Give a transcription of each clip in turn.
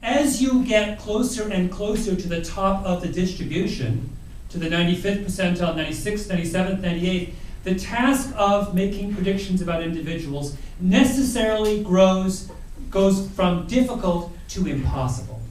As you get closer and closer to the top of the distribution, to the 95th percentile, 96th, 97th, 98th, the task of making predictions about individuals necessarily goes from difficult to impossible.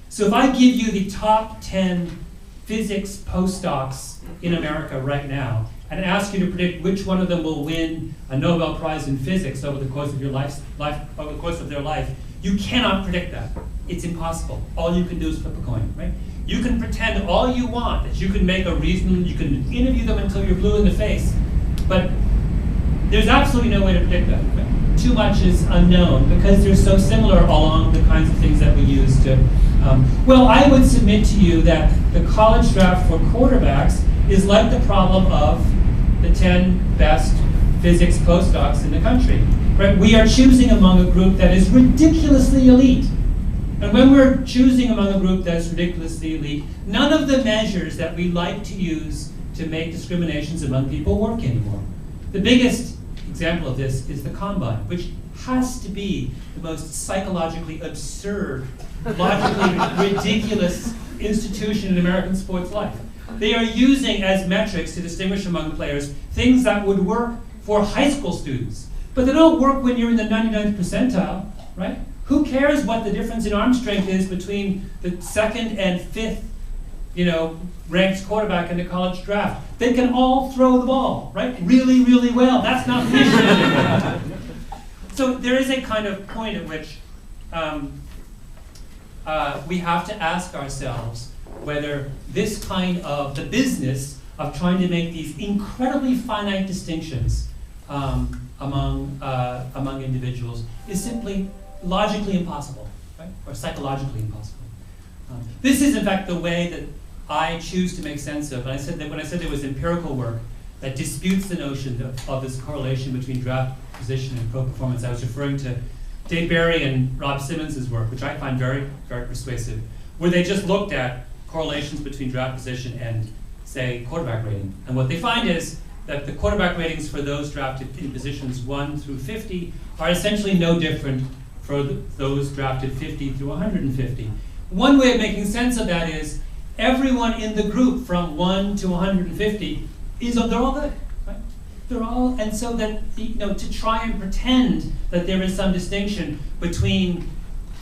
So if I give you the top 10 physics postdocs in America right now and ask you to predict which one of them will win a Nobel Prize in physics over the course of over the course of their life, you cannot predict that. It's impossible. All you can do is flip a coin, right? You can pretend all you want that you can make a reason, you can interview them until you're blue in the face, but there's absolutely no way to predict that. Right? Too much is unknown because they're so similar along the kinds of things that we use to. Well, I would submit to you that the college draft for quarterbacks is like the problem of the 10 best physics postdocs in the country. Right? We are choosing among a group that is ridiculously elite. And when we're choosing among a group that's ridiculously elite, none of the measures that we like to use to make discriminations among people work anymore. The biggest example of this is the combine, which has to be the most psychologically absurd, logically ridiculous institution in American sports life. They are using as metrics to distinguish among players things that would work for high school students, but they don't work when you're in the 99th percentile, right? Who cares what the difference in arm strength is between the second and fifth, ranked quarterback in the college draft? They can all throw the ball, right? Really, really well. That's not the issue anymore. So there is a kind of point at which we have to ask ourselves whether this kind of the business of trying to make these incredibly finite distinctions among individuals is simply logically impossible, right? Or psychologically impossible. This is, in fact, the way that I choose to make sense of. And when I said there was empirical work that disputes the notion of this correlation between draft position and pro performance, I was referring to Dave Barry and Rob Simmons' work, which I find very, very persuasive, where they just looked at correlations between draft position and, say, quarterback rating. And what they find is that the quarterback ratings for those drafted in positions 1 through 50 are essentially no different for those drafted 50 through 150. One way of making sense of that is everyone in the group from 1 to 150 they're all good, right? They're all, and so that, to try and pretend that there is some distinction between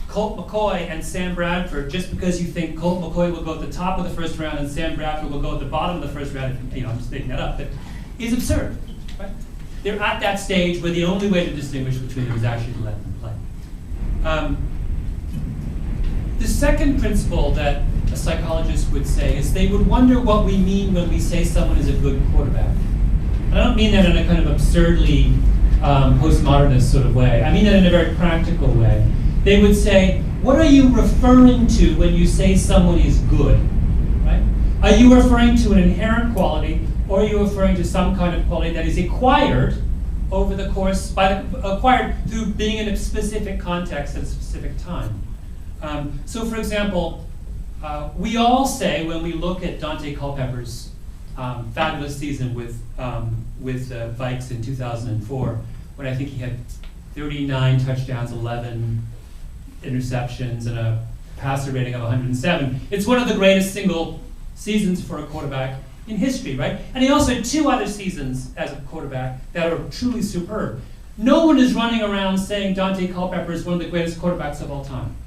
Colt McCoy and Sam Bradford just because you think Colt McCoy will go at the top of the first round and Sam Bradford will go at the bottom of the first round, I'm just making that up, but is absurd, right? They're at that stage where the only way to distinguish between them is actually to let them play. The second principle that a psychologist would say is they would wonder what we mean when we say someone is a good quarterback. And I don't mean that in a kind of absurdly postmodernist sort of way. I mean that in a very practical way. They would say, what are you referring to when you say someone is good? Right? Are you referring to an inherent quality, or are you referring to some kind of quality that is acquired over the course, acquired through being in a specific context at a specific time? So for example, we all say when we look at Dante Culpepper's fabulous season with the Vikes in 2004, when I think he had 39 touchdowns, 11 interceptions, and a passer rating of 107. It's one of the greatest single seasons for a quarterback in history, right? And he also had 2 other seasons as a quarterback that are truly superb. No one is running around saying Dante Culpepper is one of the greatest quarterbacks of all time.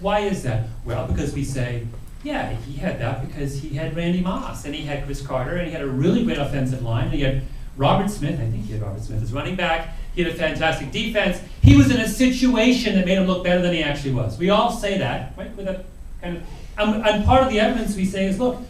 Why is that? Well, because we say, yeah, he had that because he had Randy Moss, and he had Chris Carter, and he had a really great offensive line, and he had Robert Smith, I think he had Robert Smith as running back, he had a fantastic defense. He was in a situation that made him look better than he actually was. We all say that, right? With a kind of, and part of the evidence we say is, look,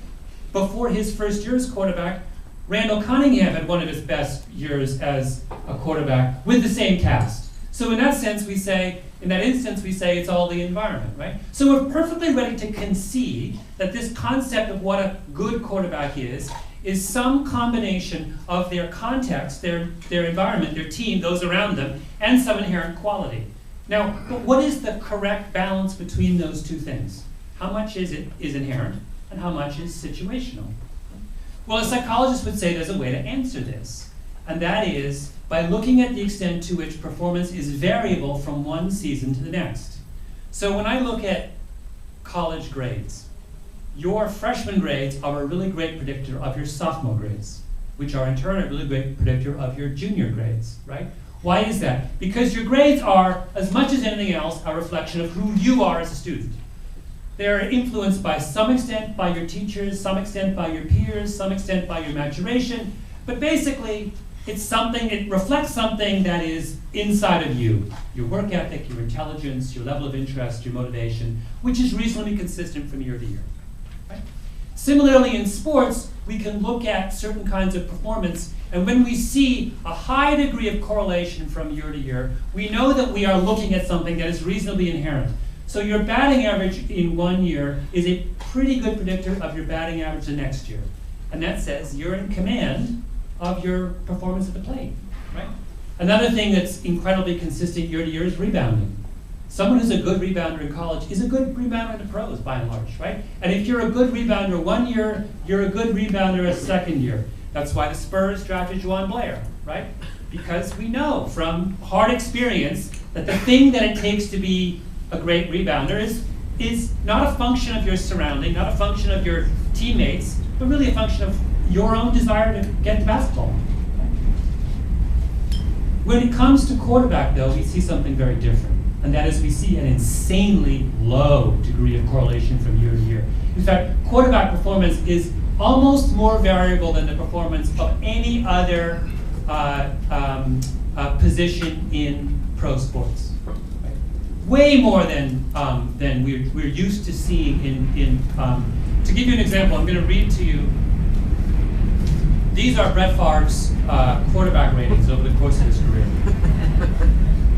before his first year as quarterback, Randall Cunningham had one of his best years as a quarterback with the same cast. So in that sense, we say, in that instance, we say it's all the environment, right? So we're perfectly ready to concede that this concept of what a good quarterback is some combination of their context, their environment, their team, those around them, and some inherent quality. Now, but what is the correct balance between those two things? How much is inherent, and how much is situational? Well, a psychologist would say there's a way to answer this, and that is by looking at the extent to which performance is variable from one season to the next. So when I look at college grades. Your freshman grades are a really great predictor of your sophomore grades, which are in turn a really great predictor of your junior grades, right? Why is that? Because your grades are, as much as anything else, a reflection of who you are as a student. They're influenced by some extent by your teachers, some extent by your peers, some extent by your maturation, but basically it's something, it reflects something that is inside of you. Your work ethic, your intelligence, your level of interest, your motivation, which is reasonably consistent from year to year. Right? Similarly, in sports, we can look at certain kinds of performance, and when we see a high degree of correlation from year to year, we know that we are looking at something that is reasonably inherent. So your batting average in one year is a pretty good predictor of your batting average the next year. And that says you're in command of your performance at the plate, right? Another thing that's incredibly consistent year to year is rebounding. Someone who's a good rebounder in college is a good rebounder in the pros, by and large, right? And if you're a good rebounder one year, you're a good rebounder a second year. That's why the Spurs drafted Juwan Blair, right? Because we know from hard experience that the thing that it takes to be a great rebounder is not a function of your surrounding, not a function of your teammates, but really a function of your own desire to get the basketball. When it comes to quarterback, though, we see something very different. And that is we see an insanely low degree of correlation from year to year. In fact, quarterback performance is almost more variable than the performance of any other position in pro sports. Right? Way more than we're used to seeing in to give you an example, I'm going to read to you. These are Brett Favre's quarterback ratings over the course of his career.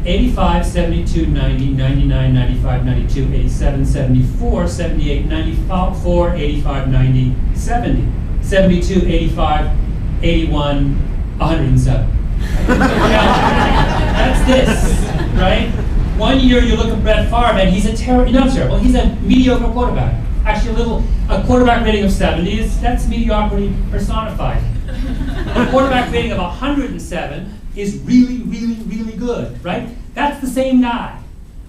85, 72, 90, 99, 95, 92, 87, 74, 78, 94, 85, 90, 70, 72, 85, 81, 107. That's this, right? One year you look at Brett Favre and he's he's a mediocre quarterback. Actually, a quarterback rating of 70 that's mediocrity personified. A quarterback rating of 107 is really, really, really good, right? That's the same guy.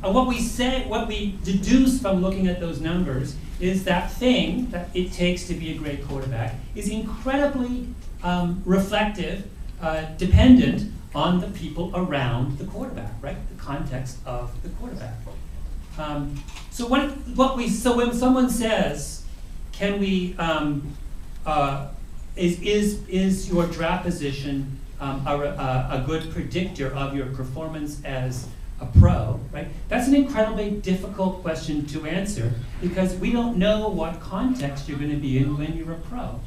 And what we deduce from looking at those numbers is that thing that it takes to be a great quarterback is incredibly reflective, dependent on the people around the quarterback, right? The context of the quarterback. So when someone says, "Can we is your draft position a good predictor of your performance as a pro?" Right? That's an incredibly difficult question to answer because we don't know what context you're going to be in when you're a pro.